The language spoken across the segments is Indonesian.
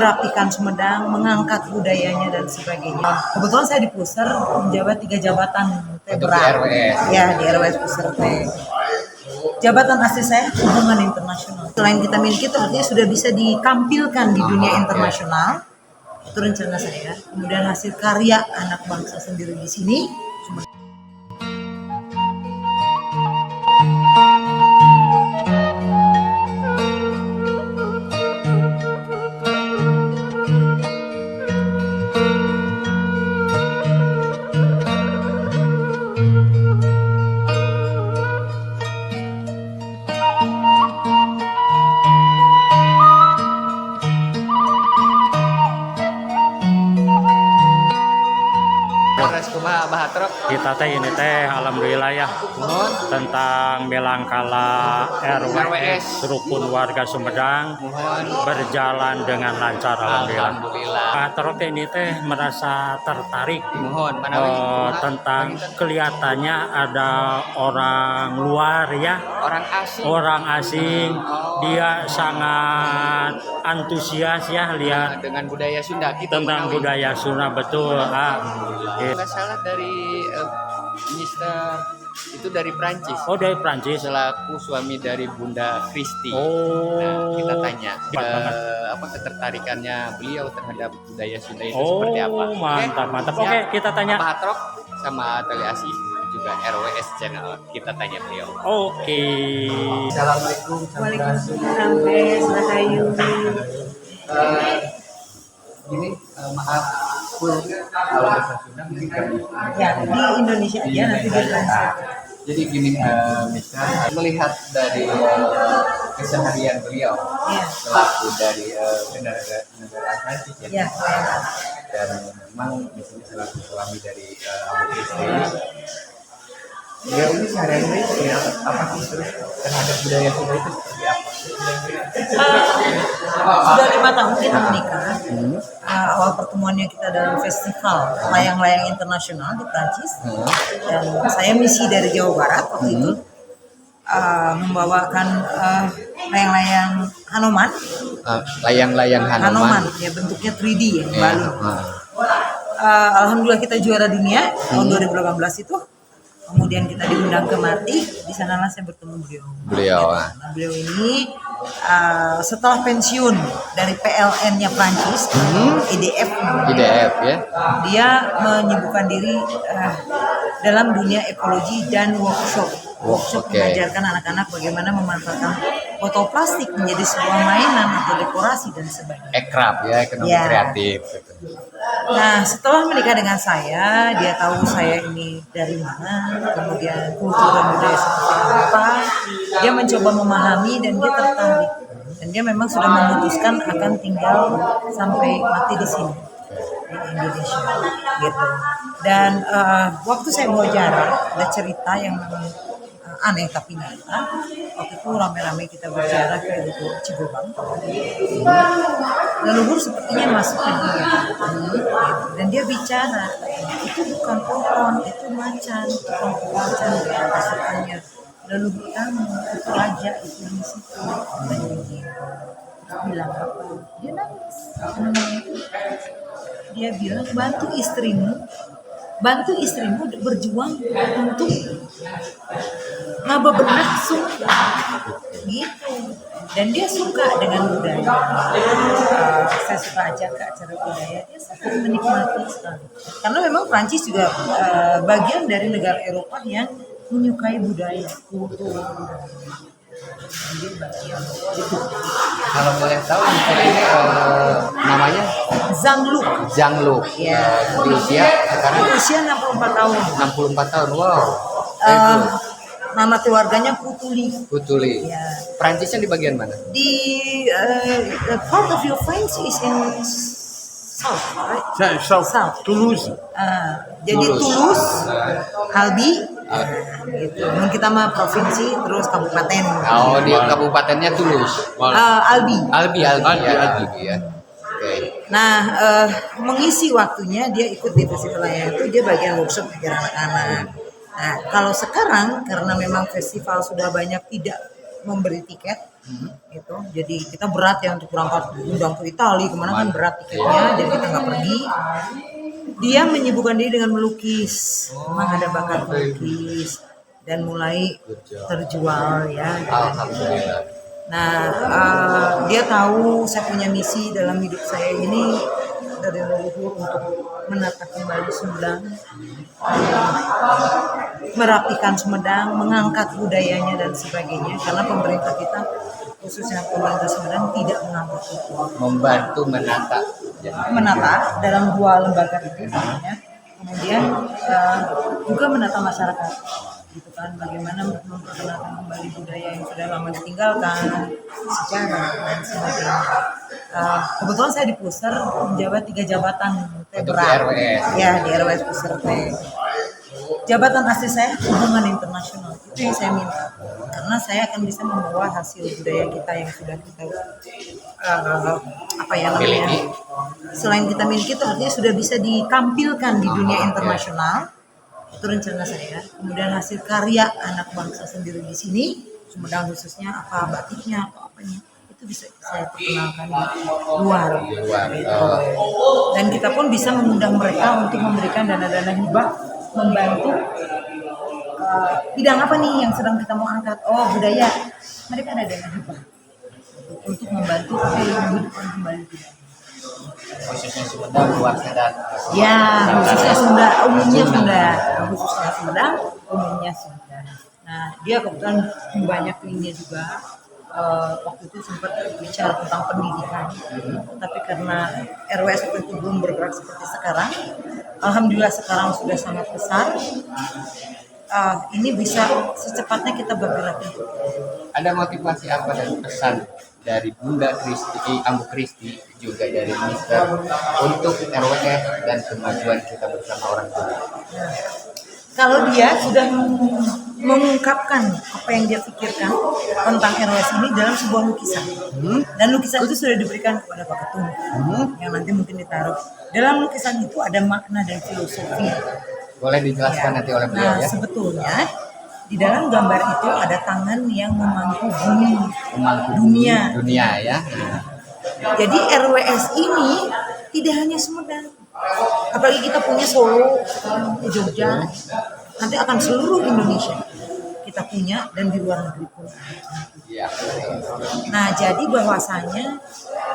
merapikan Sumedang, mengangkat budayanya dan sebagainya. Kebetulan saya di Puser menjabat 3 jabatan berat. Ya, di RWS Puser teh. Jabatan asli saya hubungan internasional. Selain kita miliki itu artinya sudah bisa ditampilkan di dunia internasional. Itu rencana saya. Kemudian hasil karya anak bangsa sendiri di sini. Kita teh ini teh alhamdulillah ya tentang Belangkala RWS rukun warga Sumedang berjalan dengan lancar alhamdulillah. Bahatrok ini teh merasa tertarik tentang kelihatannya ada orang luar ya, orang asing. Dia sangat antusias ya lihat dengan budaya Sunda kita tentang budaya Sunda betul. Nggak salah dari Mister itu dari Prancis. Oh, dari Prancis. Selaku suami dari Bunda Kristi. Oh. Nah, kita tanya apa ketertarikannya beliau terhadap budaya Sunda itu seperti apa. Mantap. Oke, kita tanya Pak Hatrok sama Tali Asih juga RWS channel, kita tanya beliau. Oke. Assalamualaikum. Waalaikumsalam. Rahayu. Gini, maaf, kalau bahasa Sunda mungkin Ya, di Indonesia aja nanti ditranslate. Jadi gini, Mister, melihat dari keseharian beliau selaku dari negara Prancis Ya. dan memang di sini selaku suami dari Abu Kristi. Beliau ini sehari-hari seperti apa sih terhadap budaya Sunda itu seperti apa? Sudah 5 tahun kita menikah. Awal pertemuannya kita dalam festival layang-layang internasional di Prancis. Dan saya misi dari Jawa Barat waktu itu membawakan layang-layang Hanoman. Layang-layang Hanoman. Ya bentuknya 3D ya, Bali. Alhamdulillah kita juara dunia tahun 2018 itu. Kemudian kita diundang ke Mati, di sanalah saya bertemu beliau. Nah, beliau ini setelah pensiun dari PLN-nya Prancis, IDF ya. Dia menyibukkan diri dalam dunia ekologi dan workshop mengajarkan anak-anak bagaimana memanfaatkan botol plastik menjadi sebuah mainan atau dekorasi dan sebagainya. Ekrab ya, ekonomi kreatif. Nah, setelah menikah dengan saya, dia tahu saya ini dari mana, kemudian kultur dan budaya seperti apa. Dia mencoba memahami dan dia tertarik. Dan dia memang sudah memutuskan akan tinggal sampai mati di sini, di Indonesia, gitu. Dan waktu saya wawancara, ada cerita yang memang aneh tapi nyata. Waktu itu rame-rame kita berziarah ke Cigobang. Leluhur sepertinya masuk ke dia. Dan dia bicara, itu bukan pohon, itu macan, pohon macan di pasukannya. Leluhur kamu, itu raja, itu di situ. Dia bilang apa? Dia nangis. Dia bilang bantu istrimu berjuang untuk ngabebenak Sunda gitu. Dan dia suka dengan budaya. Saya suka ajak ke acara budaya, dia sangat menikmati sekali. Karena memang Prancis juga bagian dari negara Eropa yang menyukai budaya, kultur budaya. Dia bagian itu. Kalau boleh tahu ini namanya Zhang-Luc. Ya. Di usia sekarang Usia 64 tahun. 64 tahun. Wow. Nama keluarganya Putuli. Ya. Prancisnya di bagian mana? Di part of your French is in south, right? South. Toulouse. Jadi Toulouse, Albi, gitu. Mungkin kita mah provinsi terus kabupaten. Oh, di kabupatennya Toulouse. Albi ya. Okay. Nah, mengisi waktunya dia ikut di festival itu, dia bagian workshop ngajar anak-anak. Nah, kalau sekarang karena memang festival sudah banyak tidak memberi tiket, gitu. Jadi kita berat ya untuk berangkat undang ke Italia kemana kan berat tiketnya, jadi kita nggak pergi. Dia menyibukkan diri dengan melukis, memang ada bakat melukis dan mulai terjual ya. Alhamdulillah. Nah, dia tahu saya punya misi dalam hidup saya ini dari leluhur untuk menata kembali Sumedang, merapikan Sumedang, mengangkat budayanya dan sebagainya. Karena pemerintah kita, khususnya pemerintah Sumedang, tidak mengangkat itu. Membantu menata. Menata dalam 2 lembaga itu, ya. Kemudian juga menata masyarakat. Gitu kan, bagaimana memperkenalkan kembali budaya yang sudah lama ditinggalkan, sejarah dan sebagainya. Kebetulan saya di Pusar menjabat 3 jabatan berat, ya di RWS Pusar teh. Jabatan asli saya hubungan internasional, itu yang saya minta, karena saya akan bisa membawa hasil budaya kita yang sudah kita apa ya namanya, selain kita miliki itu artinya sudah bisa ditampilkan di dunia internasional. Itu rencana saya. Kemudian hasil karya anak bangsa sendiri di sini, Sumedang khususnya apa batiknya atau apanya, itu bisa saya perkenalkan di luar. Gitu. Dan kita pun bisa mengundang mereka untuk memberikan dana-dana hibah membantu bidang apa nih yang sedang kita mau angkat. Oh, budaya. Mereka ada dana hibah untuk membantu menghidupkan kembali budaya. Khususnya Sumedang, luar dan Ya, khususnya Sunda, umumnya Sunda, khususnya Sumedang, umumnya Sunda. Nah, dia kebetulan banyak linknya juga. Waktu itu sempat bicara tentang pendidikan, tapi karena RWS itu belum bergerak seperti sekarang, alhamdulillah sekarang sudah sangat besar. Ini bisa secepatnya kita bergerak. ada motivasi apa dan pesan dari Bunda Kristi, Ambu Kristi, juga dari Minister untuk RWS dan kemajuan kita bersama orang tua? Kalau dia sudah mengungkapkan apa yang dia pikirkan tentang RWS ini dalam sebuah lukisan, dan lukisan itu sudah diberikan kepada Pak Ketum, yang nanti mungkin ditaruh. Dalam lukisan itu ada makna dan filosofi. Boleh dijelaskan nanti oleh beliau Nah, ya? sebetulnya di dalam gambar itu ada tangan yang memangku bumi, Memangku dunia ya. Jadi RWS ini tidak hanya Sumedang, apalagi kita punya Solo, Jogja, nanti akan seluruh Indonesia kita punya dan di luar negeri pun. Iya. Nah, jadi bahwasanya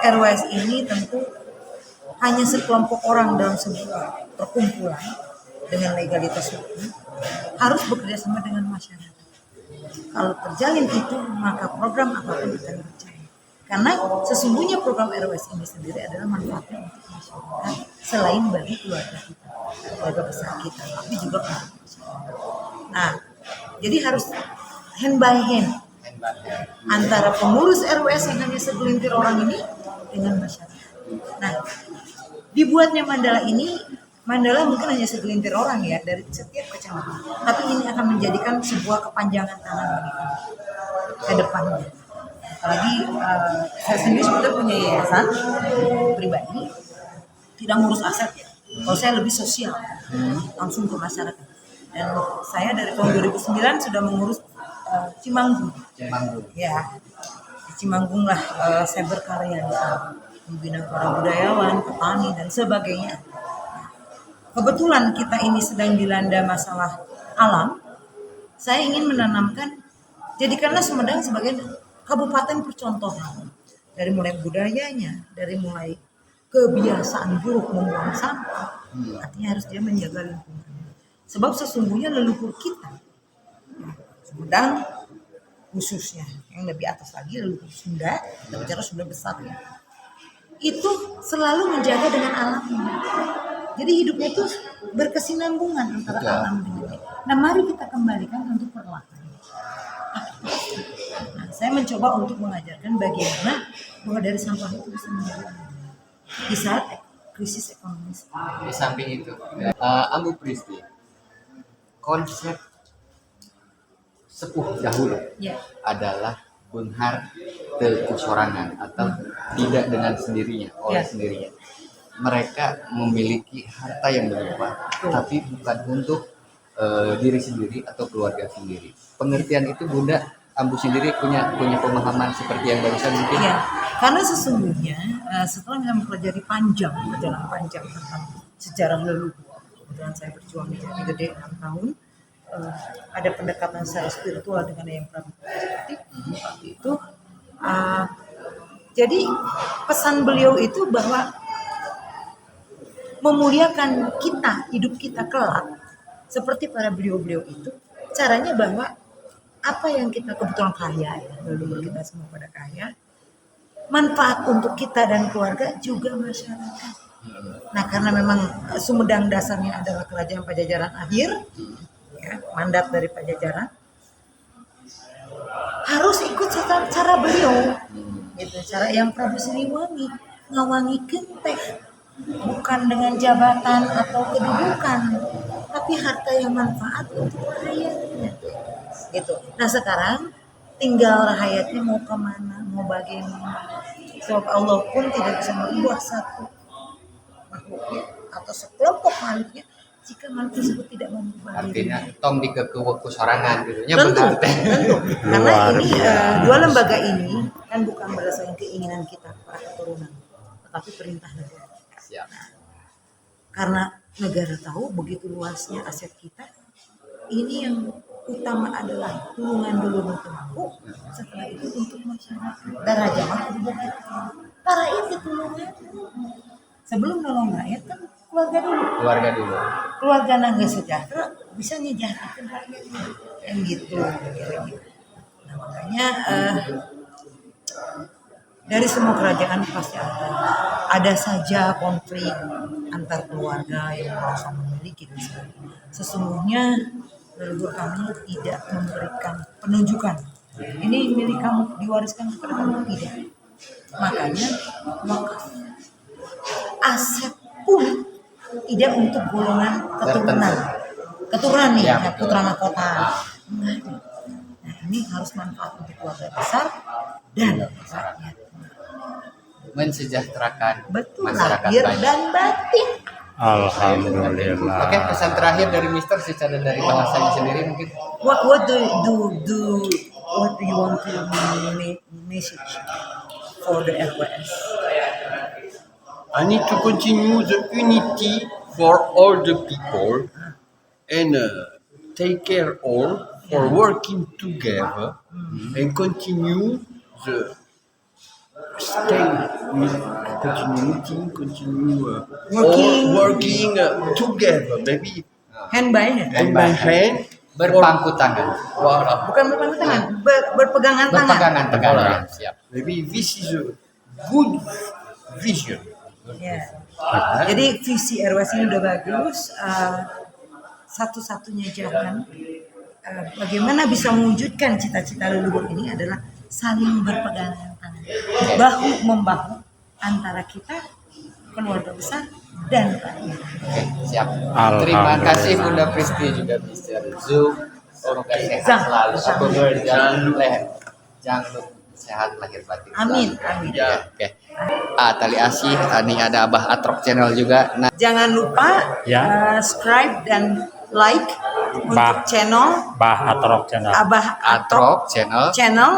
RWS ini tentu hanya sekelompok orang dalam sebuah perkumpulan dengan legalitas hukum harus bekerja sama dengan masyarakat. Kalau terjalin itu, maka program apapun akan berjaya. Karena sesungguhnya program RWS ini sendiri adalah manfaatnya untuk masyarakat selain bagi keluarga kita, keluarga besar kita, tapi juga untuk masyarakat. Nah, jadi harus hand by hand antara pengurus RWS yang hanya segelintir orang ini dengan masyarakat. Nah, dibuatnya mandala ini, mandala mungkin hanya segelintir orang ya dari setiap kecamatan, tapi ini akan menjadikan sebuah kepanjangan tangan bagi kami ke depannya. Apalagi saya sendiri sebetulnya punya yayasan pribadi, tidak ngurus aset ya. Kalau saya lebih sosial, langsung ke masyarakat. Dan saya dari tahun 2009 sudah mengurus Cimanggung. Ya, di Cimanggung lah saya berkarya di sana, membina para budayawan, petani dan sebagainya. Kebetulan kita ini sedang dilanda masalah alam. Saya ingin menanamkan, jadikanlah Sumedang sebagai kabupaten percontohan. Dari mulai budayanya, dari mulai kebiasaan buruk membuang sampah. Artinya harus dia menjaga lingkungan. Sebab sesungguhnya leluhur kita, Sumedang khususnya, yang lebih atas lagi leluhur Sunda, kita bicara Sunda besar ya, itu selalu menjaga dengan alamnya. Jadi hidupnya itu berkesinambungan antara alam dengan kita. Nah, mari kita kembalikan untuk perlahan. Nah, saya mencoba untuk mengajarkan bagaimana bahwa dari sampah itu bisa menjadi di saat krisis ekonomi. Di samping itu, Ambu Kristi, konsep sepuh dahulu adalah bunhar kekusorangan atau tidak dengan sendirinya, oleh sendirinya. Mereka memiliki harta yang berlimpah, tapi bukan untuk diri sendiri atau keluarga sendiri. Pengertian itu Bunda Ambu sendiri punya pemahaman seperti yang barusan mungkin? Iya, karena sesungguhnya setelah saya mempelajari perjalanan panjang tentang sejarah leluhur, kemudian saya berjuang di Jatigede 6 tahun, ada pendekatan secara spiritual dengan yang Prabu waktu itu. Jadi pesan beliau itu bahwa memuliakan kita, hidup kita kelak, seperti para beliau-beliau itu, caranya bahwa apa yang kita kebetulan kaya, ya, leluhur kita semua pada kaya, manfaat untuk kita dan keluarga juga masyarakat. Nah, karena memang Sumedang dasarnya adalah kerajaan Pajajaran akhir, ya, mandat dari Pajajaran, harus ikut cara beliau, gitu, cara yang Prabu Siliwangi ngawangi genteng, bukan dengan jabatan atau kedudukan, tapi harta yang manfaat untuk rakyatnya, gitu. Nah sekarang tinggal rakyatnya mau kemana, mau bagaimana. Sebab Allah pun tidak bisa merubah satu makhluknya atau sekelompok makhluknya jika makhluk tersebut tidak memubah Artinya dirinya. tong di kekuasaan gitu nya Tentu, benar teh. tentu. Karena Luar ini biasa. dua lembaga ini kan bukan berdasarkan keinginan kita para keturunan, tetapi perintah negara. Siap. Karena negara tahu begitu luasnya aset kita, ini yang utama adalah tulungan dulu untuk mampu, setelah itu untuk masyarakat. Dan raja mah kudu begitu. Para itu tulungan. Sebelum nolong rakyat kan keluarga dulu. Keluarga dulu. Keluarga nangga sejahtera bisa nyejahterakan rakyatnya. Yang gitu. Kira-kira. Nah, makanya dari semua kerajaan pasti ada saja konflik antar keluarga yang merasa memiliki dan sebagainya. Sesungguhnya leluhur kami tidak memberikan penunjukan ini milik kamu, diwariskan kepada kamu, tidak. Makanya wakaf aset pun tidak untuk golongan keturunan nih, Ya, ya, betul. putra mahkota. Nah, ini harus manfaat untuk keluarga besar dan rakyat. Mensejahterakan Betul, masyarakat lahir banyak. dan batin. Alhamdulillah. Oke, pesan terakhir dari Mister secara dari bahasanya sendiri mungkin. What do you want to message for the RWS? I need to continue the unity for all the people and take care all for working together and continue the stay with continue meeting, continue Working. working together, maybe Hand by hand. hand by hand. Berpangku tangan. Voilà. Bukan berpangku tangan, berpegangan tangan. Berpegangan tangan. Siap. Maybe this is a good vision. Ya. Jadi visi RWS ini udah bagus. Satu-satunya jalan bagaimana bisa mewujudkan cita-cita leluhur ini adalah saling berpegangan tangan, bahu membahu antara kita keluarga besar dan rakyat. Oke, siap. Alhamdulillah. Terima kasih Bunda Pristi juga Mister Zu. Semoga sehat selalu. Jangan lupa sehat lahir batin. Amin, selalu. amin. Ya, oke. Tali asih, tadi ada Abah Atrok channel juga. Nah, Jangan lupa Ya. subscribe dan like untuk Bah. channel Bah Atrok channel. Abah Atrok Atrok channel, channel,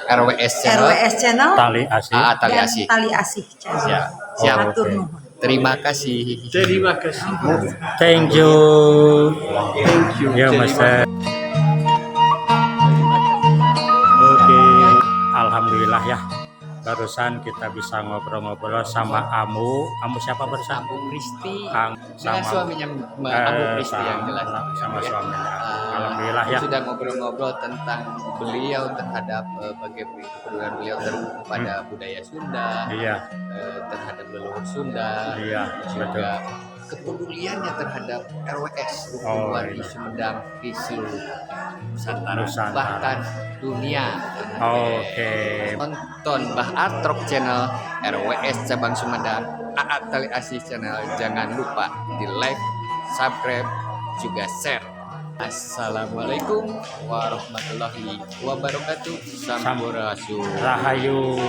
RWS channel, RWS channel, Tali asih. Tali dan asih. Tali Asih channel. Siap. Siap. Matur Oke. nuhun. Terima kasih. Terima kasih. Thank you. Thank you. Ya Mas. Terima Oke, alhamdulillah ya. Barusan kita bisa ngobrol-ngobrol sama Amu. Amu siapa bersama? Ambu Pristi Kang dengan suaminya Ambu Pristi yang jelas. sama Ya. suaminya. Ah, Alhamdulillah ya. Sudah ngobrol-ngobrol tentang beliau terhadap bagaimana kepedulian beliau kepada budaya Sunda, Iya, terhadap leluhur Sunda, Iya, juga kepeduliannya terhadap RWS Oh, Rukun Wargi iya. Sumedang di seluruh Nusantara, Nusantara. bahkan dunia. Oke. Tonton Bah Atrok channel, RWS Cabang Sumedang, Tali Asih channel. Jangan lupa di like, subscribe, juga share. Assalamualaikum warahmatullahi wabarakatuh. Sampurasun. Rahayu.